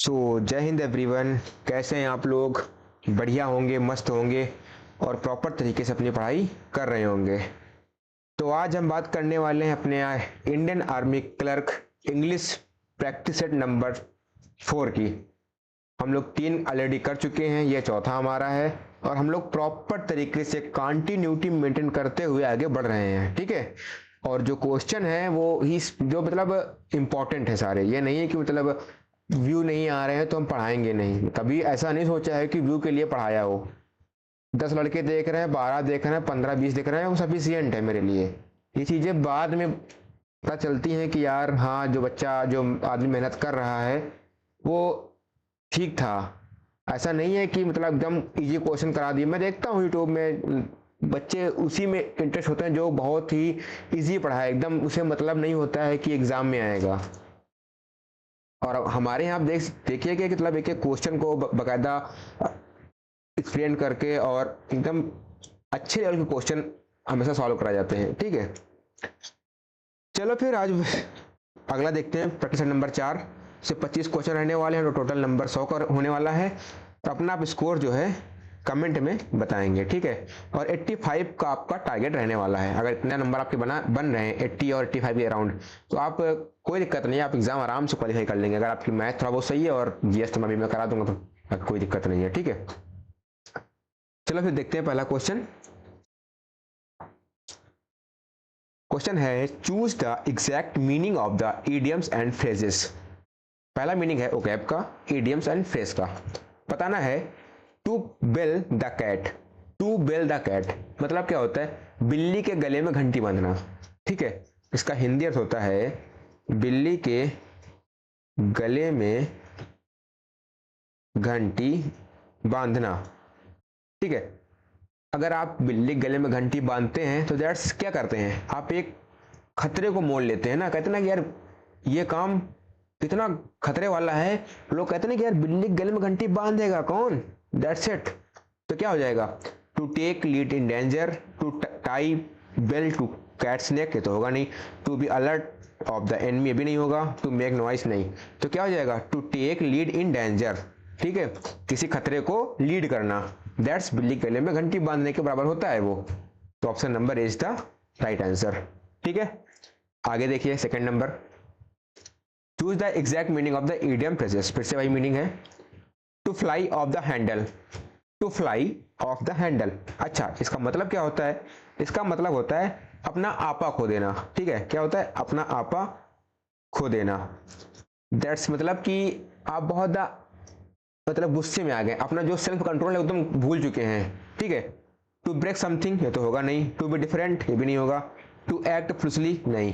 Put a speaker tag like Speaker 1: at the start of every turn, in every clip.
Speaker 1: जय हिंद एवरीवन। कैसे हैं आप लोग? बढ़िया होंगे, मस्त होंगे और प्रॉपर तरीके से अपनी पढ़ाई कर रहे होंगे। तो आज हम बात करने वाले हैं अपने Indian army clerk English practice set number 4 की। हम लोग 3 ऑलरेडी कर चुके हैं, ये चौथा हमारा है और हम लोग प्रॉपर तरीके से कंटिन्यूटी मेंटेन करते हुए आगे बढ़ रहे हैं। ठीक है। और जो क्वेश्चन है वो ही जो मतलब इम्पोर्टेंट है सारे, ये नहीं है कि मतलब व्यू नहीं आ रहे हैं तो हम पढ़ाएंगे नहीं। कभी ऐसा नहीं सोचा है कि व्यू के लिए पढ़ाया हो। 10 लड़के देख रहे हैं, 12 देख रहे हैं, 15-20 देख रहे हैं, वो सफिशियंट है मेरे लिए। ये चीज़ें बाद में पता चलती हैं कि यार हाँ, जो बच्चा जो आदमी मेहनत कर रहा है वो ठीक था। ऐसा नहीं है कि मतलब एकदम इजी क्वेश्चन करा दिए। मैं देखता हूँ यूट्यूब में बच्चे उसी में इंटरेस्ट होते हैं जो बहुत ही इजी पढ़ा है, एकदम उसे मतलब नहीं होता है कि एग्जाम में आएगा। और हमारे यहाँ आप देखिए कि मतलब एक एक क्वेश्चन को बकायदा एक्सप्लेन करके और एकदम अच्छे लेवल के क्वेश्चन हमेशा सॉल्व कराए जाते हैं। ठीक है, चलो फिर आज अगला देखते हैं। प्रैक्टिस नंबर 4 से 25 क्वेश्चन रहने वाले हैं, तो टोटल नंबर 100 का होने वाला है। तो अपना आप स्कोर जो है कमेंट में बताएंगे। ठीक है, और 85 का आपका टारगेट रहने वाला है। अगर इतने नंबर आपके बन रहे हैं 80 और 85 के अराउंड, तो आप कोई दिक्कत नहीं है, आप एग्जाम आराम से क्वालिफाई कर लेंगे। अगर आपकी मैथ थोड़ा बहुत सही है और जीएस तो मैं करा दूंगा, तो कोई दिक्कत नहीं है। ठीक है, चलो फिर देखते हैं पहला क्वेश्चन। क्वेश्चन है choose the exact meaning of the idioms and phrases. पहला मीनिंग है ओकैब का, इडियम्स एंड फ्रेज का। बताना है to bell the cat. To bell the cat मतलब क्या होता है? बिल्ली के गले में घंटी बांधना। ठीक है, इसका हिंदी अर्थ होता है बिल्ली के गले में घंटी बांधना। ठीक है, अगर आप बिल्ली के गले में घंटी बांधते हैं तो दैट्स क्या करते हैं, आप एक खतरे को मोल लेते हैं ना। कहते ना कि यार ये काम इतना खतरे वाला है, लोग कहते हैं कि यार बिल्ली के गले में घंटी बांध देगा कौन, दैट्स इट। तो क्या हो जाएगा? To take lead in danger, to tie bell to cat snake, ये तो होगा नहीं। To be alert of the enemy, भी नहीं होगा। टू मेक नॉइस, नहीं। तो क्या हो जाएगा? To take lead in danger. ठीक है, किसी खतरे को लीड करना, दैट्स बिल्ली के गले में घंटी बांधने के बराबर होता है वो। तो option number is the right answer. ठीक है, आगे देखिए second number. Choose the exact meaning of the idiom phrases. फिर से वही मीनिंग है, to fly off the handle. To fly off the handle, अच्छा इसका मतलब क्या होता है? इसका मतलब होता है अपना आपा खो देना। ठीक है, क्या होता है? अपना आपा खो देना। दैट्स मतलब कि आप बहुत मतलब गुस्से में आ गए, अपना जो सेल्फ कंट्रोल है एकदम भूल चुके हैं। ठीक है, टू ब्रेक समथिंग, ये तो होगा नहीं। टू बी डिफरेंट, ये भी नहीं होगा। टू एक्ट फ्लूसली, नहीं।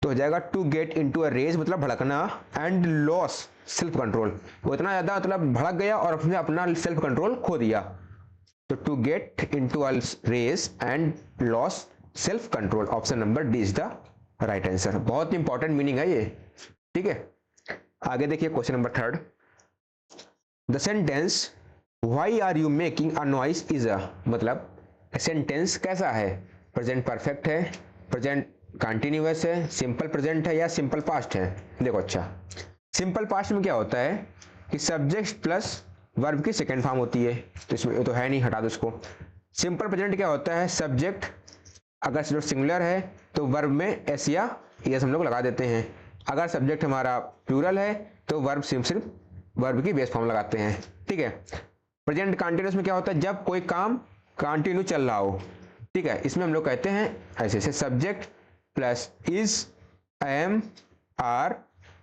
Speaker 1: तो हो जाएगा to get into a rage, मतलब भड़कना। एंड लॉस सेल्फ कंट्रोल, वो इतना ज्यादा मतलब भड़क गया और उसने अपना सेल्फ कंट्रोल खो दिया। तो to get into a rage and loss self control, option number D is the right answer. बहुत इंपॉर्टेंट मीनिंग है ये। ठीक है, आगे देखिए question number 3। The sentence why are you making a noise is a, मतलब सेंटेंस कैसा है? प्रेजेंट परफेक्ट है, प्रेजेंट कंटिन्यूअस है, सिंपल प्रेजेंट है या सिंपल पास्ट है? देखो अच्छा, सिंपल पास्ट में क्या होता है कि सब्जेक्ट प्लस वर्ब की सेकेंड फॉर्म होती है, तो इसमें ये तो है नहीं, हटा दो इसको। सिंपल प्रेजेंट क्या होता है? सब्जेक्ट अगर सिर्फ सिंगुलर है तो वर्ब में एस या एस हम लोग लगा देते हैं। अगर सब्जेक्ट हमारा प्लूरल है तो वर्ब सिर्फ वर्ब की बेस फॉर्म लगाते हैं। ठीक है, प्रेजेंट कंटिन्यूअस में क्या होता है? जब कोई काम कंटिन्यू चल रहा हो। ठीक है, इसमें हम लोग कहते हैं ऐसे से subject plus is, am, are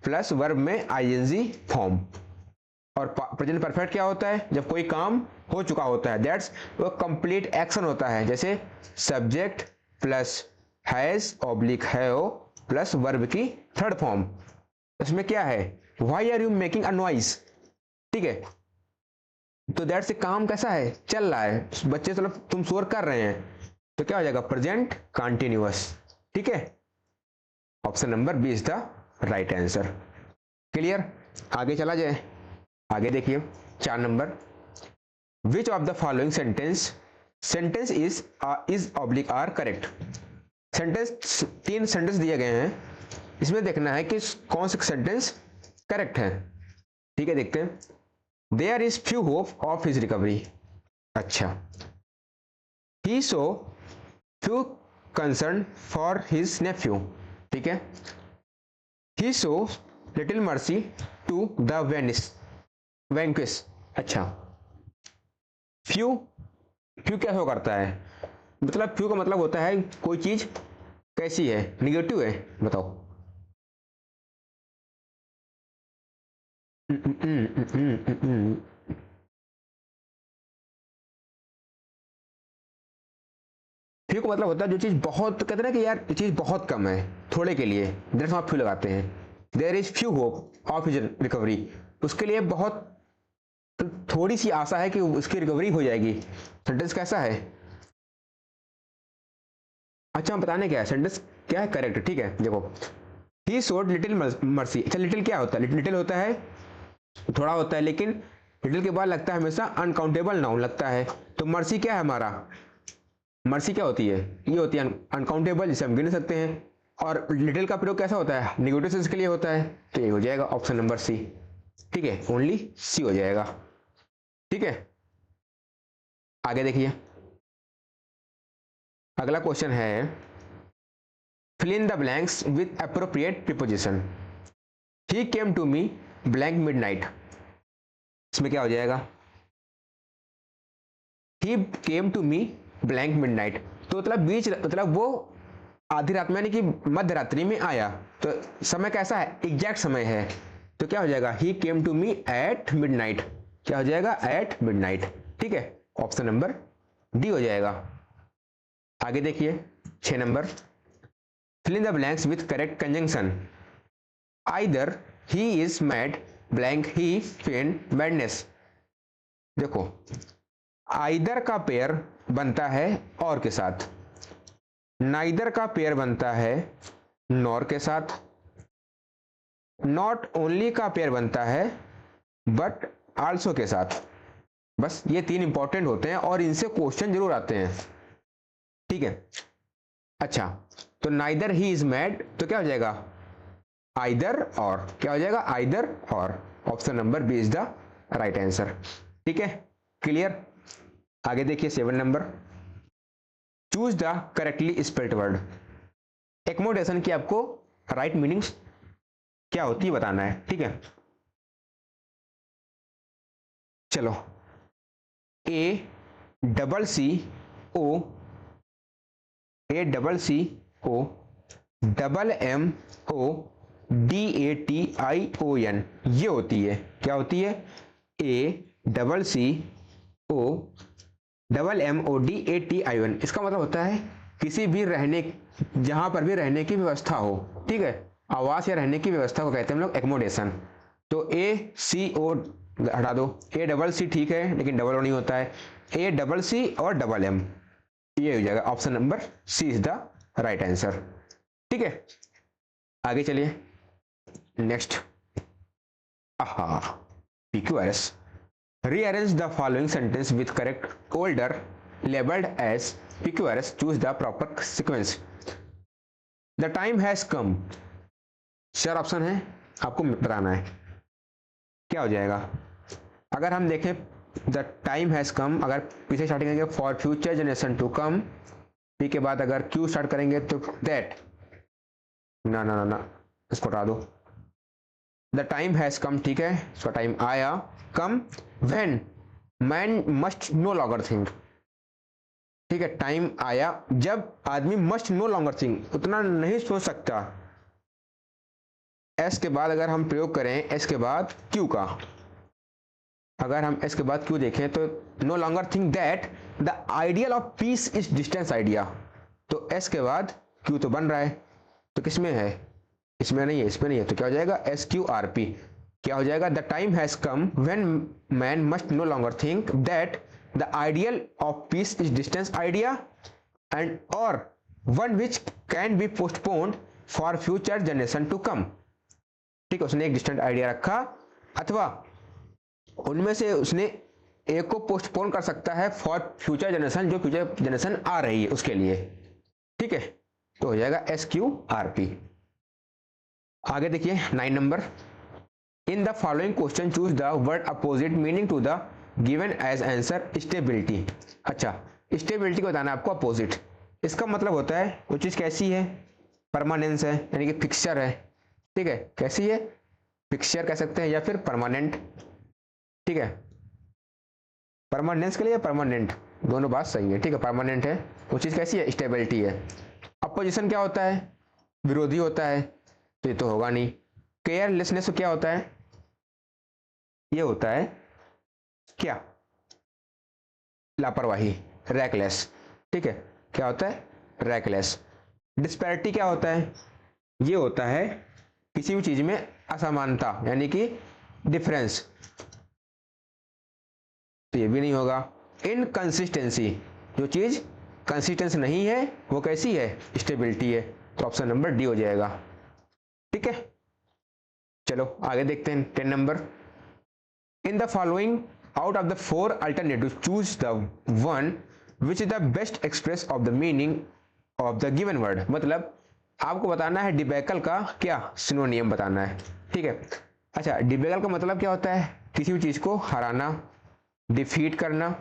Speaker 1: plus verb में आईएनजी फॉर्म। और प्रेजेंट परफेक्ट क्या होता है? जब कोई काम हो चुका होता है, दैट्स वो कंप्लीट एक्शन होता है। जैसे subject plus has oblique have plus verb की थर्ड फॉर्म। इसमें क्या है? Why are you making a noise. ठीक है, तो दैट से काम कैसा है? चल रहा है, बच्चे मतलब तुम शोर कर रहे हैं, तो क्या हो जाएगा? Present continuous. ठीक है, option number B is the right answer. Clear, आगे चला जाए। आगे देखिए 4 number. Which of the following sentence is oblique are correct. Sentence 3 sentence दिए गए हैं, इसमें देखना है कि कौन सा सेंटेंस करेक्ट है। ठीक है, देखते हैं। There is few hope of his recovery. अच्छा, he so few concern for his nephew. ठीक है, he so little mercy to the vanquish. अच्छा, फ्यू, फ्यू क्या हो करता है, मतलब फ्यू का मतलब होता है कोई चीज कैसी है, निगेटिव है, बताओ। फ्यू का मतलब होता है जो चीज बहुत, कहते हैं ना कि यार ये चीज बहुत कम है, थोड़े के लिए, दैट्स आप फ्यू लगाते हैं। There is few hope of his recovery, उसके लिए बहुत थोड़ी सी आशा है कि उसकी रिकवरी हो जाएगी। सेंटेंस कैसा है? अच्छा, हम बताने क्या है, सेंटेंस क्या है, करेक्ट। ठीक है, देखो, ही शोड लिटिल मर्सी। अच्छा, लिटिल क्या होता है? लिटिल होता है थोड़ा होता है, लेकिन लिटिल के बाद लगता है हमेशा अनकाउंटेबल नाउन लगता है। तो मर्सी क्या है हमारा? मर्सी क्या होती है? ये होती है अनकाउंटेबल, जिसे हम गिन नहीं सकते हैं। और लिटिल का प्रयोग कैसा होता है? निगेटिव सेंस के लिए होता है। तो ये हो जाएगा ऑप्शन नंबर सी। ठीक है, ओनली सी हो जाएगा। ठीक है, आगे देखिए, अगला क्वेश्चन है fill in the blanks with appropriate preposition. He came to me blank midnight. इसमें क्या हो जाएगा? He came to me blank midnight, तो मतलब बीच, मतलब वो आधी रात में यानी कि मध्य रात्रि में आया। तो समय कैसा है? एग्जैक्ट समय है। तो क्या हो जाएगा? He came to me at midnight. क्या हो जाएगा? At midnight. ठीक है, ऑप्शन नंबर डी हो जाएगा। आगे देखिए 6 number, fill in the blanks with correct conjunction. Either he is mad blank he feigns madness. देखो, आइदर का पेयर बनता है और के साथ, नाइदर का पेयर बनता है नॉर के साथ, नॉट ओनली का पेयर बनता है बट आल्सो के साथ। बस ये 3 इंपॉर्टेंट होते हैं और इनसे क्वेश्चन जरूर आते हैं। ठीक है, अच्छा, तो नाइदर ही इज मैड, तो क्या हो जाएगा? आइदर और। क्या हो जाएगा? Either or. Option number B is the right answer. ठीक है, क्लियर। आगे देखिए 7 number, choose the correctly spelled word. Accommodation की आपको राइट मीनिंग्स क्या होती है बताना है। ठीक है, चलो, A double C O, A double C O double M O D A T I O N, ये होती है, क्या होती है? A double C O double M O D A T I N. इसका मतलब होता है किसी भी रहने, जहां पर भी रहने की व्यवस्था हो। ठीक है, आवास या रहने की व्यवस्था को कहते हैं हम लोग एक्मोडेशन। तो ए सी ओ हटा दो, ए डबल सी ठीक है, लेकिन डबल ओ नहीं होता है, ए डबल सी और डबल एम, ये हो जाएगा। Option number C is the right answer. ठीक है, आगे चलिए next. PQRS, rearrange the following sentence with correct order labeled as PQRS. Choose the proper sequence. The time has come, 4 option है, आपको बताना है क्या हो जाएगा। अगर हम देखें द टाइम हैज कम, अगर पीछे स्टार्ट करेंगे for future generation to come, P के बाद अगर क्यू स्टार्ट करेंगे तो दैट, ना ना ना ना, इसको हटा दो। द टाइम हैज कम, ठीक है, इसका टाइम आया। कम when man must no longer think, ठीक है, टाइम आया जब आदमी मस्ट नो लॉन्गर थिंक, उतना नहीं सोच सकता। एस के बाद अगर हम प्रयोग करें एस के बाद क्यू का, अगर हम एस के बाद क्यू देखें तो no longer think that the ideal of peace is distance idea, तो एस के बाद क्यू तो बन रहा है, तो किस में है? इसमें नहीं है, इसमें नहीं है, तो क्या हो जाएगा? S Q R P. क्या हो जाएगा? The time has come when man must no longer think that the ideal of peace is distance idea and or one which can be postponed for future generation to come. ठीक है, उसने एक distant idea रखा, अथवा उनमें से उसने एक को पोस्टपोन कर सकता है फॉर फ्यूचर जनरेशन, जो फ्यूचर जनरेशन आ रही है उसके लिए। ठीक है, तो हो जाएगा एस क्यू आर पी। आगे देखिए 9 number, in the following question choose the word opposite meaning to the given as answer stability. अच्छा, स्टेबिलिटी को बताना है आपको अपोजिट। इसका मतलब होता है वो चीज़ कैसी है, परमानेंस है यानी कि फिक्सचर है, ठीक है, कैसी है, फिक्सचर कह सकते हैं या फिर परमानेंट, ठीक है, परमानेंस के लिए परमानेंट दोनों बात सही है, ठीक है, परमानेंट है, वो चीज़ कैसी है, स्टेबिलिटी है। अपोजिशन क्या होता है, विरोधी होता है, तो ये तो होगा नहीं। केयरलेसनेस क्या होता है, ये होता है क्या, लापरवाही, रैकलेस, ठीक है, क्या होता है, रैकलेस। डिस्पैरिटी क्या होता है, ये होता है किसी भी चीज में असमानता यानी कि डिफरेंस, तो ये भी नहीं होगा। इनकंसिस्टेंसी, जो चीज कंसिस्टेंस नहीं है वो कैसी है, स्टेबिलिटी है, तो ऑप्शन नंबर डी हो जाएगा, ठीक है। चलो आगे देखते हैं 10 number. In the following out of the 4 alternative choose the one which is the best express of the meaning of the given word. मतलब आपको बताना है डिबेकल का क्या सिनोनियम बताना है, ठीक है। अच्छा, डिबेकल का मतलब क्या होता है, किसी भी चीज को हराना, डिफीट करना,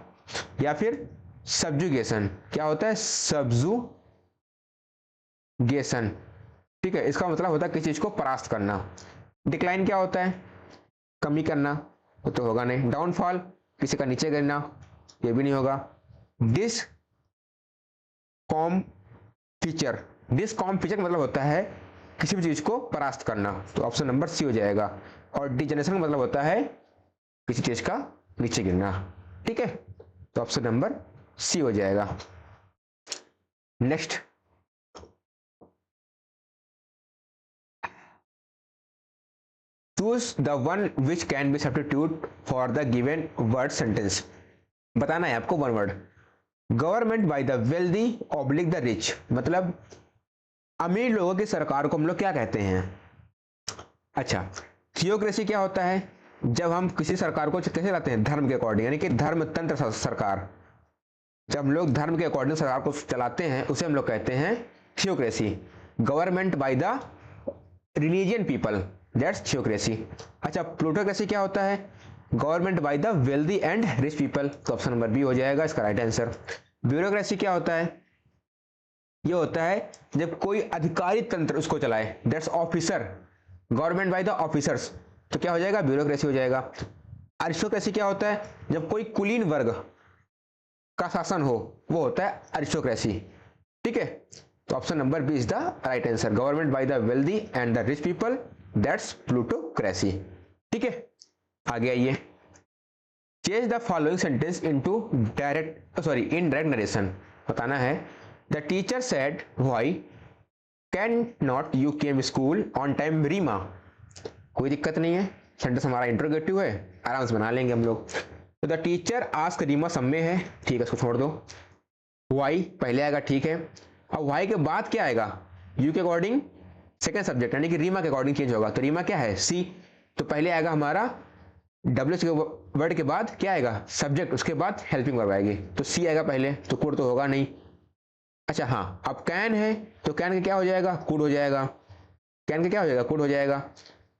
Speaker 1: या फिर सब्जुगेशन, क्या होता है, सब्जुगेशन, ठीक है, इसका मतलब होता है किसी चीज को परास्त करना। डिक्लाइन क्या होता है, कमी करना, वो तो होगा नहीं। डाउनफॉल, किसी का नीचे गिरना, ये भी नहीं होगा। डिसकॉम्फिचर, डिसकॉम्फिचर मतलब होता है किसी भी चीज को परास्त करना, तो ऑप्शन नंबर सी हो जाएगा। और डिजेनरेशन का मतलब होता है किसी चीज का नीचे गिरना, ठीक है, तो ऑप्शन नंबर सी हो जाएगा। Next, choose the one which can B substitute for the given word sentence. बताना है आपको one word. Government by the wealthy oblique the rich, मतलब अमीर लोगों की सरकार को हम लोग क्या कहते हैं। अच्छा, थियोक्रेसी क्या होता है, जब हम किसी सरकार को कैसे लाते हैं, धर्म के अकॉर्डिंग, यानी कि धर्मतंत्र सरकार, जब हम लोग धर्म के अकॉर्डिंग सरकार को चलाते हैं उसे हम लोग कहते हैं theocracy. Government by the religion people, that's theocracy. अच्छा, प्लूटोक्रेसी क्या होता है, government by the wealthy and rich people, तो ऑप्शन नंबर बी हो जाएगा इसका राइट आंसर। ब्यूरोक्रेसी क्या होता है, ये होता है जब कोई अधिकारी तंत्र उसको चलाए, that's officer, government by the officers, तो क्या हो जाएगा, ब्यूरोक्रेसी हो जाएगा। अरिस्टोक्रेसी क्या होता है, जब कोई कुलीन वर्ग का शासन हो, वो होता है अरिस्टोक्रेसी, ठीक है, तो option number B is the right answer. Government by the wealthy and the rich people, that's plutocracy, ठीक है। आगे आइए, change the following sentence into indirect narration. बताना है, the teacher said why can not you came school on time Reema. कोई दिक्कत नहीं है, सेंटेंस हमारा इंट्रोगेटिव है, आराम से बना लेंगे हम लोग। तो द टीचर आस्क रीमा सम्मे है, ठीक है, इसको छोड़ दो। वाई पहले आएगा, ठीक है। अब वाई के बाद क्या आएगा, यू के अकॉर्डिंग सेकंड सब्जेक्ट यानी कि रीमा के अकॉर्डिंग चेंज होगा, तो रीमा क्या है, सी, तो पहले आएगा हमारा डब्ल्यू के वर्ड के बाद क्या आएगा, सब्जेक्ट, उसके बाद हेल्पिंग वर्ब आएगी, तो सी आएगा पहले, तो कुड तो होगा नहीं। अच्छा हाँ, अब कैन है तो कैन का क्या हो जाएगा, कुड हो जाएगा, कैन का क्या हो जाएगा, कुड हो जाएगा,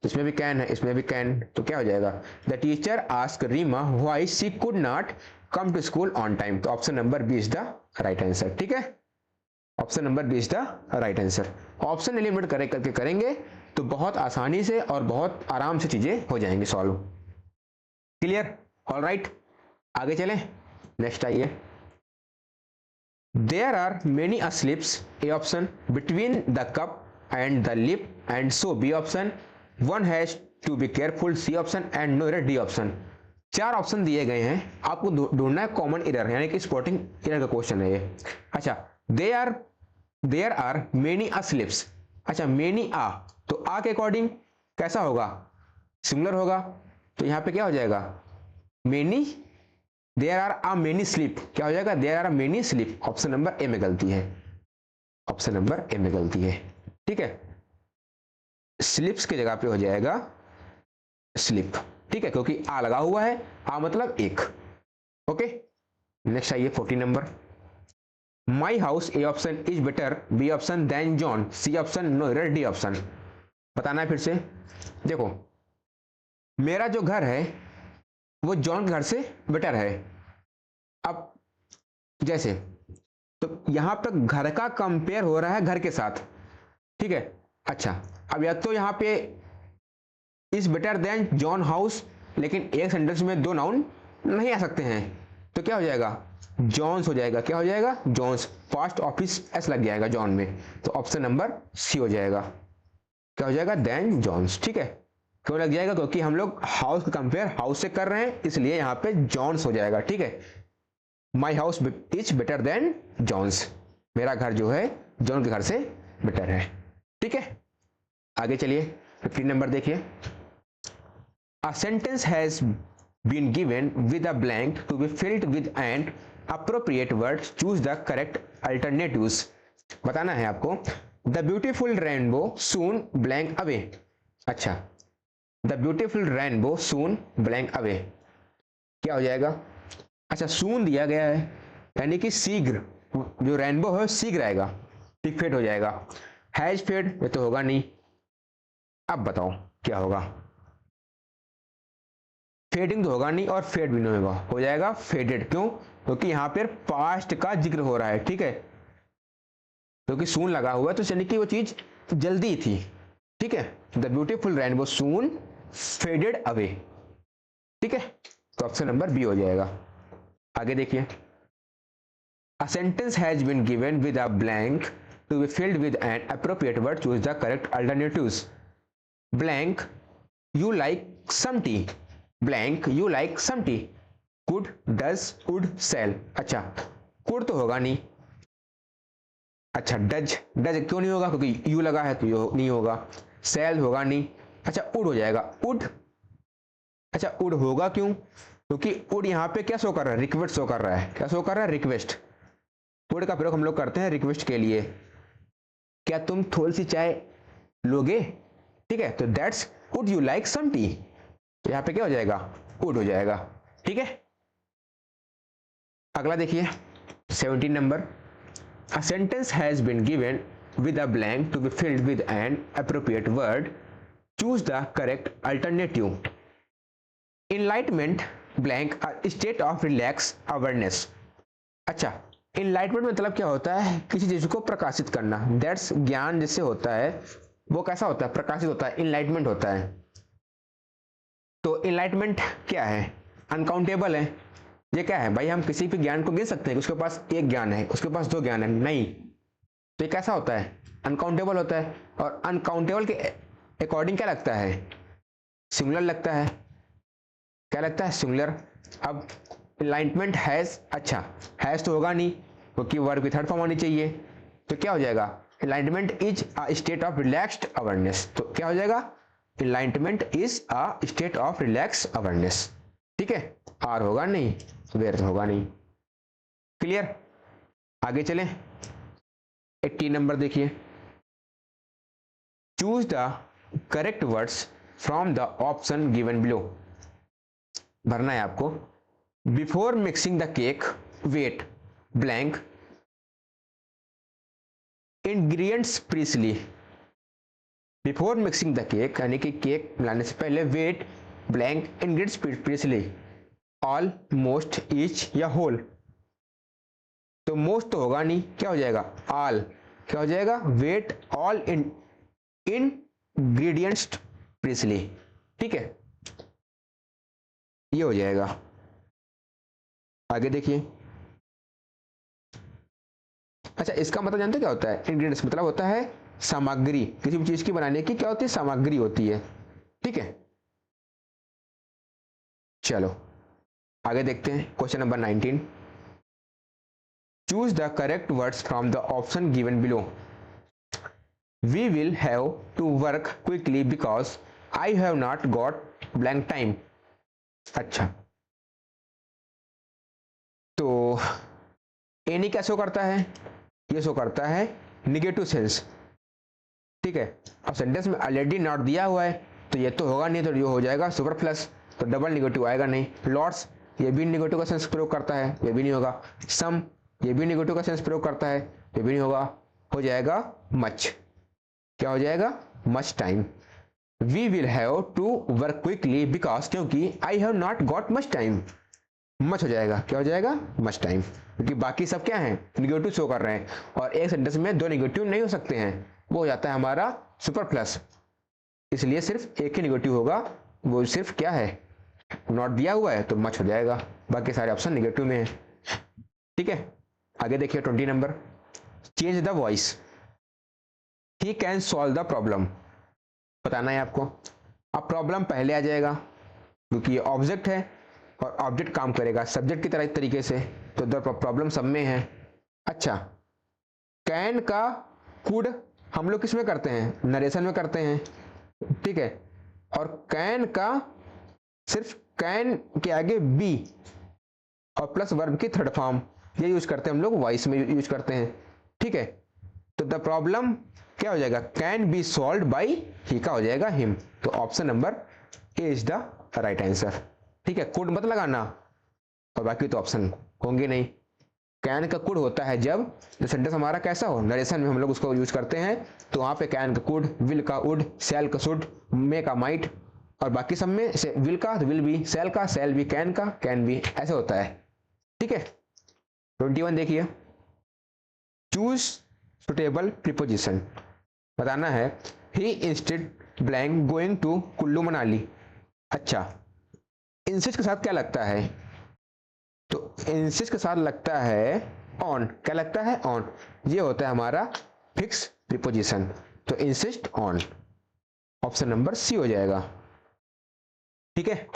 Speaker 1: इसमें भी कैन है, इसमें भी कैन, तो क्या हो जाएगा, the teacher ask Reema why she could not come to school on time, तो option number B is the right answer, ठीक है, option number B is the right answer. Option eliminate करके करेंगे तो बहुत आसानी से और बहुत आराम से चीजें हो जाएंगी सॉल्व, क्लियर, ऑल राइट। आगे चलें, नेक्स्ट आइए, there are many slips, A option, between the cup and the lip and so B option, one has to be careful C option and no error D option. 4 option दिए गए हैं, आपको ढूंढना है common error यानी कि spotting error का question है ये। अच्छा, देयर आर मेनी स्लिप्स, अच्छा मेनी आ, तो आ के अकॉर्डिंग कैसा होगा, सिंगुलर होगा, तो यहां पे क्या हो जाएगा, many, there are a many slip, क्या हो जाएगा, there are many slip, option number A में गलती है, ऑप्शन नंबर ए में गलती है, ठीक है, स्लिप्स की जगह पे हो जाएगा स्लिप, ठीक है, क्योंकि आ लगा हुआ है, आ मतलब एक, ओके। नेक्स्ट आइए 14 number, my house, A option, is better B option than John C option no error D option. बताना है फिर से, देखो मेरा जो घर है वो जॉन के घर से बेटर है। अब जैसे तो यहां पे घर का कंपेयर हो रहा है घर के साथ, ठीक है। अच्छा, अब या तो यहां पे is better then John house, लेकिन एक सेंटेंस में दो नाउन नहीं आ सकते हैं, तो क्या हो जाएगा, जॉन्स हो जाएगा। क्या हो जाएगा, जॉन्स। फास्ट ऑफिस एस लग जाएगा जॉन में, तो ऑप्शन नंबर सी हो जाएगा। क्या हो जाएगा, देन जॉन्स। ठीक है, क्यों लग जाएगा, क्योंकि हम लोग हाउस का कंपेयर हाउस से कर रहे हैं, इसलिए यहां पे जॉन्स हो जाएगा। ठीक है, my house is better than John's, मेरा घर जो है जॉन के घर से बेटर है। ठीक है, आगे चलिए 15 नंबर देखिए। A sentence has been given with a blank to be filled with an appropriate word. Choose the correct alternatives. बताना है आपको। The beautiful rainbow soon blank away. अच्छा, The beautiful rainbow soon blank away. क्या हो जाएगा? अच्छा, soon दिया गया है, यानी कि शीघ्र, जो रेनबो है शीघ्र आएगा, ठीक फेड हो जाएगा। हैज फेड, ये तो होगा नहीं। अब बताओ क्या होगा, फेडिंग तो होगा नहीं और फेड भी नहीं होगा, हो जाएगा फेडेड। क्यों, क्योंकि यहाँ पर पास्ट का जिक्र हो रहा है। ठीक है, क्योंकि सून लगा हुआ है, तो यानी कि वो चीज जल्दी थी। ठीक है, the beautiful rainbow soon faded away. ठीक है, तो ऑप्शन नंबर बी हो जाएगा। आगे देखिए, a sentence has been given with a blank to be filled with an appropriate word. Choose the correct alternatives. Blank, you like some tea, blank you like some tea, could does would shall. अच्छा, could तो होगा नहीं। अच्छा, does, does क्यों नहीं होगा, क्योंकि you लगा है तो यू नहीं होगा। सेल होगा नहीं। अच्छा, उड हो जाएगा, उड। अच्छा, उड होगा क्यों, क्योंकि उड यहाँ पे क्या शो कर रहा है, रिक्वेस्ट शो कर रहा है। क्या शो कर रहा है, रिक्वेस्ट। उड का प्रयोग हम लोग करते हैं रिक्वेस्ट के लिए, क्या तुम थोड़ी सी चाय लोगे। ठीक है, तो that's would you like some tea, तो यहाँ पे क्या हो जाएगा, वुड हो जाएगा। ठीक है, अगला देखिए 17 number. A sentence has been given with a blank to be filled with an appropriate word. Choose the correct alternative. Enlightenment blank a state of relaxed awareness. अच्छा, enlightenment मतलब क्या होता है, किसी चीज को प्रकाशित करना। That's ज्ञान जिससे होता है वो कैसा होता है, प्रकाशित होता है, enlightenment होता है। तो enlightenment क्या है, अनकाउंटेबल है। ये क्या है भाई, हम किसी भी ज्ञान को गिन सकते हैं कि उसके पास एक ज्ञान है, उसके पास दो ज्ञान है, नहीं। तो ये कैसा होता है, अनकाउंटेबल होता है। और अनकाउंटेबल के अकॉर्डिंग क्या लगता है, सिंगुलर लगता है। क्या लगता है, सिंगुलर। अब एनलाइटमेंट हैज, अच्छा हैज तो होगा नहीं, क्योंकि वर्ब की थर्ड फॉर्म होनी चाहिए। तो क्या हो जाएगा, enlightenment is a state of relaxed awareness. तो क्या हो जाएगा, enlightenment is a state of relaxed awareness. ठीक है, आर होगा नहीं, वेयर होगा नहीं। क्लियर, आगे चलें 18 नंबर देखिए। Choose the correct words from the option given below. भरना है आपको। Before mixing the cake weight blank ingredients precisely. Before mixing the cake यानी कि केक मिलाने से पहले weight blank ingredients precisely all most each या होल। तो मोस्ट तो होगा नहीं, क्या हो जाएगा, ऑल। क्या हो जाएगा, weight all in ingredients precisely. ठीक है, ये हो जाएगा। आगे देखिए, अच्छा इसका मतलब जानते क्या होता है, इंग्रेडिएंट्स मतलब होता है सामग्री, किसी भी चीज की बनाने की क्या होती है, सामग्री होती है। ठीक है, चलो आगे देखते हैं question number 19। Choose the correct words from the option given below. We will have to work quickly because I have not got blank time. अच्छा, तो एनी क्या शो करता है, ये शो करता है निगेटिव सेंस। ठीक है, और सेंटेंस में ऑलरेडी नॉट दिया हुआ है, तो ये तो होगा नहीं, तो ये हो जाएगा सुपरफ्लस, तो डबल निगेटिव आएगा नहीं। लॉट्स, ये भी निगेटिव का सेंस प्रयोग करता है, ये भी नहीं होगा। सम, ये भी निगेटिव का सेंस प्रयोग करता है, ये भी नहीं होगा। हो जाएगा मच। क्या हो जाएगा, much time. We will have to work quickly because, क्योंकि I have not got much time, much हो जाएगा, क्या हो जाएगा, मच टाइम, क्योंकि बाकी सब क्या है, निगेटिव शो कर रहे हैं, और एक सेंटेंस में दो निगेटिव नहीं हो सकते हैं, वो हो जाता है हमारा सुपर प्लस, इसलिए सिर्फ एक ही निगेटिव होगा, वो सिर्फ क्या है, नॉट दिया हुआ है तो मच हो जाएगा, बाकी सारे ऑप्शन निगेटिव में है। ठीक है, आगे देखिए 20 number, change the voice, he can solve the problem, बताना है आपको। अब प्रॉब्लम पहले आ जाएगा क्योंकि ये ऑब्जेक्ट है और ऑब्जेक्ट काम करेगा सब्जेक्ट की तरह तरीके से, तो द प्रॉब्लम सब में है। अच्छा, कैन का कुड हम लोग किस में करते हैं, नरेशन में करते हैं, ठीक है, और कैन का सिर्फ कैन के आगे बी और प्लस वर्ब की थर्ड फॉर्म, ये यूज करते हैं हम लोग, वॉइस में यूज करते हैं। ठीक है, तो द प्रॉब्लम क्या हो जाएगा, कैन बी सॉल्व बाई ही का हो जाएगा हिम, तो option number A is the right answer. ठीक है, कुड मत लगाना और बाकी तो ऑप्शन होंगे नहीं। कैन का कुड होता है जब सेंटेंस हमारा कैसा हो, नरेशन में हम लोग उसको यूज करते हैं, तो वहां पे कैन का कुड, विल का वुड, सेल का शुड, मे का माइट, और बाकी सब में से विल का विल बी, सेल का सेल बी, कैन का कैन बी, ऐसे होता है। ठीक है, 21 देखिए, चूज सुटेबल प्रीपोजिशन, बताना है, he instead blank going to Kullu Manali. अच्छा, इंसिस्ट के साथ क्या लगता है, तो इंसिस्ट के साथ लगता है ऑन, क्या लगता है, ऑन, ये होता है हमारा फिक्स प्रीपोजिशन, तो insist on, option number C हो जाएगा। ठीक है,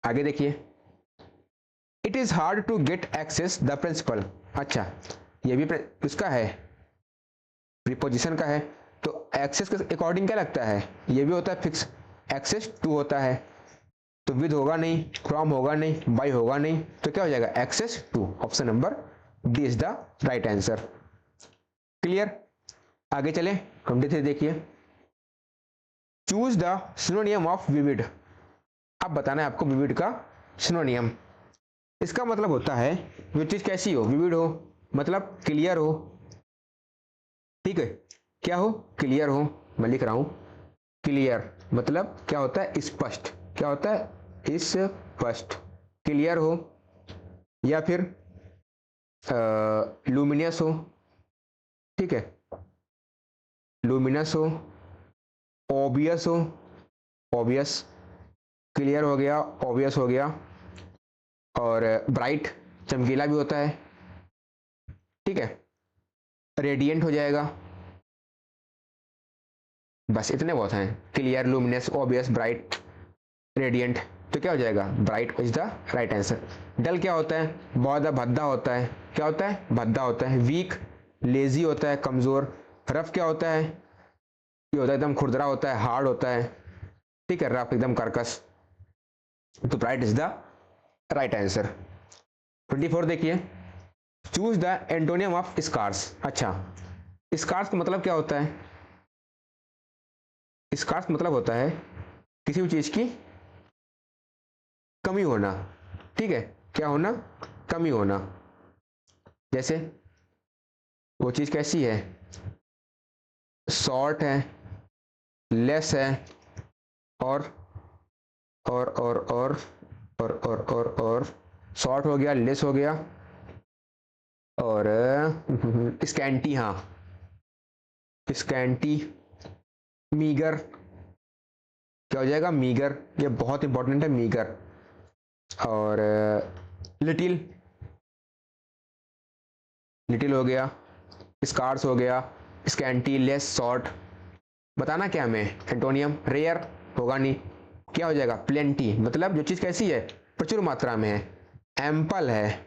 Speaker 1: आगे देखिए, it is hard to get access the principal. अच्छा, ये भी उसका है, प्रीपोजिशन का है, तो एक्सेस के अकॉर्डिंग क्या लगता है, ये भी होता है फिक्स, एक्सेस टू होता है, तो विद होगा नहीं, फ्रॉम होगा नहीं, बाय होगा नहीं, तो क्या हो जाएगा, access to, option number D is the right answer. Clear, आगे चले 23 देखिए, choose the synonym of vivid, अब बताना है आपको विविड का सिनोनियम, इसका मतलब होता है जो चीज कैसी हो, विविड हो मतलब क्लियर हो, ठीक है, क्या हो, क्लियर हो, मैं लिख रहा हूं, क्लियर मतलब क्या होता है, स्पष्ट, क्या होता है, स्पष्ट, क्लियर हो, या फिर लुमिनियस हो, ठीक है, लुमिनस हो, ऑब्वियस हो, ऑब्वियस, क्लियर हो गया, ऑब्वियस हो गया, और ब्राइट चमकीला भी होता है, ठीक है, रेडिएंट हो जाएगा, बस इतने बहुत हैं, clear, luminous, obvious, bright, radiant, तो क्या हो जाएगा, bright is the right answer. Dull क्या होता है, बहुत भद्दा होता है, क्या होता है, भद्दा होता है, वीक लेजी होता है, कमजोर, रफ क्या होता है, ये होता है एकदम खुरदरा होता है, हार्ड होता है, ठीक है, रफ एकदम कर्कश, तो bright is the right answer. 24 देखिए, choose the antonym of scarce. अच्छा, स्कार्स का मतलब क्या होता है, स्कार्स मतलब होता है किसी भी चीज की कमी होना, ठीक है, क्या होना, कमी होना, जैसे वो चीज कैसी है, शॉर्ट है, लेस है, और और और और और शॉर्ट हो गया, लेस हो गया, और स्कैंटी, हाँ स्कैंटी, मीगर, क्या हो जाएगा, मीगर, ये बहुत इंपॉर्टेंट है, मीगर, और लिटिल, लिटिल हो गया, स्कार्स हो गया, स्कैंटी, लेस, शॉर्ट, बताना क्या हमें, एंटोनियम, रेयर होगा नहीं, क्या हो जाएगा, प्लेंटी, मतलब जो चीज कैसी है, प्रचुर मात्रा में है, एम्पल है,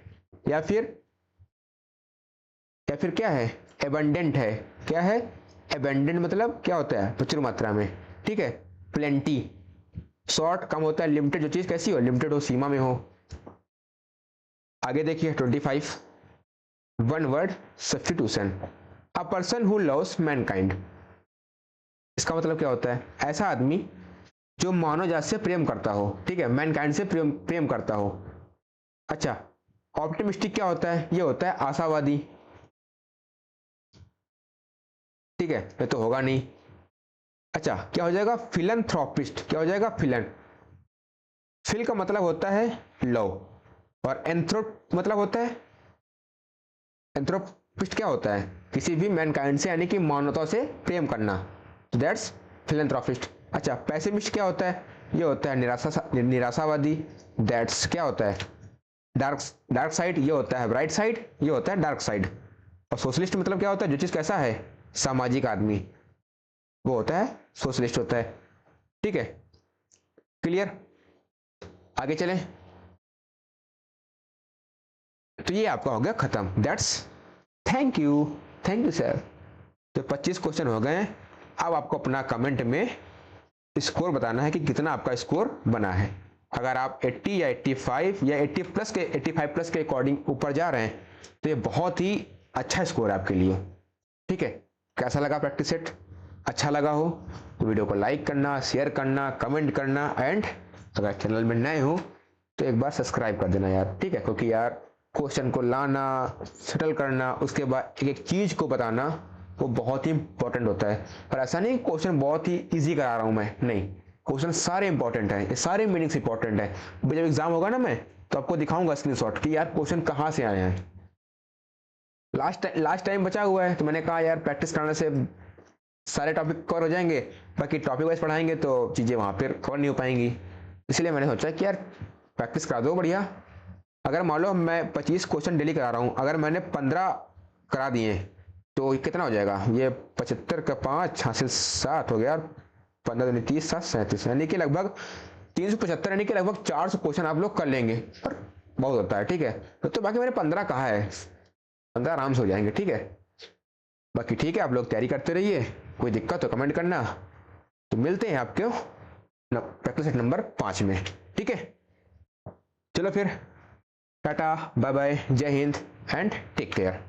Speaker 1: या फिर क्या है, एबंडेंट है, क्या है, एबंडेंट मतलब क्या होता है, प्रचुर मात्रा में, ठीक है, प्लेंटी, शॉर्ट कम होता है, लिमिटेड जो चीज कैसी हो, लिमिटेड हो, सीमा में हो। आगे देखिए 25, one word substitution, a person who loves Mankind, इसका मतलब क्या होता है, ऐसा आदमी जो मानव जाति से प्रेम करता हो, ठीक है, मैनकाइंड से प्रेम करता हो। अच्छा, ऑप्टिमिस्टिक क्या होता है, ये होता है आशावादी, ठीक है, ये तो होगा नहीं, अच्छा, क्या हो जाएगा? फिलैंथ्रोपिस्ट। क्या हो जाएगा? फिल का मतलब होता है लव, और एंथ्रोप मतलब होता है, एंथ्रोपिस्ट क्या होता है? किसी भी मैनकाइंड से, यानी कि मानवता से प्रेम करना, दैट्स फिलैंथ्रोपिस्ट। अच्छा, पैसिमिस्ट क्या होता है? ये होता है निराशावादी, दैट्स क्या होता है? Dark side. ये होता है ब्राइट साइड, ये होता है डार्क साइड। और सोशलिस्ट मतलब क्या होता है? जो चीज कैसा है, सामाजिक आदमी, वो होता है सोशलिस्ट होता है। ठीक है, क्लियर? आगे चलें। तो ये आपका हो गया खत्म, दैट्स, थैंक यू सर। तो 25 क्वेश्चन हो गए हैं। अब आपको अपना कमेंट में स्कोर बताना है कि कितना आपका स्कोर बना है। अगर आप 80 या 85 या 85 प्लस के अकॉर्डिंग ऊपर जा रहे हैं तो ये बहुत ही अच्छा स्कोर है आपके लिए। ठीक है, कैसा लगा प्रैक्टिस सेट? अच्छा लगा हो तो वीडियो को लाइक करना, शेयर करना, कमेंट करना, एंड अगर चैनल में नए हो तो एक बार सब्सक्राइब कर देना यार। ठीक है, क्योंकि यार क्वेश्चन को लाना, सेटल करना, उसके बाद एक एक चीज को बताना, वो बहुत ही इंपॉर्टेंट होता है। और ऐसा नहीं क्वेश्चन बहुत ही इजी करा रहा हूं मैं, नहीं, क्वेश्चन सारे इंपॉर्टेंट है, ये सारे मीनिंग्स इंपॉर्टेंट है। जब एग्जाम होगा ना, मैं तो आपको दिखाऊंगा स्क्रीनशॉट कि यार क्वेश्चन कहाँ से आए हैं। लास्ट टाइम बचा हुआ है तो मैंने कहा यार प्रैक्टिस करने से सारे टॉपिक कवर हो जाएंगे, बाकी टॉपिक वाइज पढ़ाएंगे तो चीज़ें वहाँ पर कवर नहीं हो पाएंगी। इसलिए मैंने सोचा कि यार प्रैक्टिस करा दो बढ़िया। अगर मान लो मैं 25 क्वेश्चन डेली करा रहा हूँ, अगर मैंने 15 करा दिए तो कितना हो जाएगा? ये 75 का 5 हासिल 7 हो गया, 15 दूनी 30, 7 37, यानी कि लगभग 375, यानी कि लगभग 400 क्वेश्चन आप लोग कर लेंगे। पर बहुत होता है, ठीक है। तो बाकी मैंने 15 कहा है, 15 आराम से हो जाएंगे। ठीक है, बाकी ठीक है, आप लोग तैयारी करते रहिए, कोई दिक्कत हो कमेंट करना। तो मिलते हैं आपके प्रैक्टिस सेट नंबर 5 में। ठीक है, चलो फिर, टाटा बाय बाय, जय हिंद एंड टेक केयर।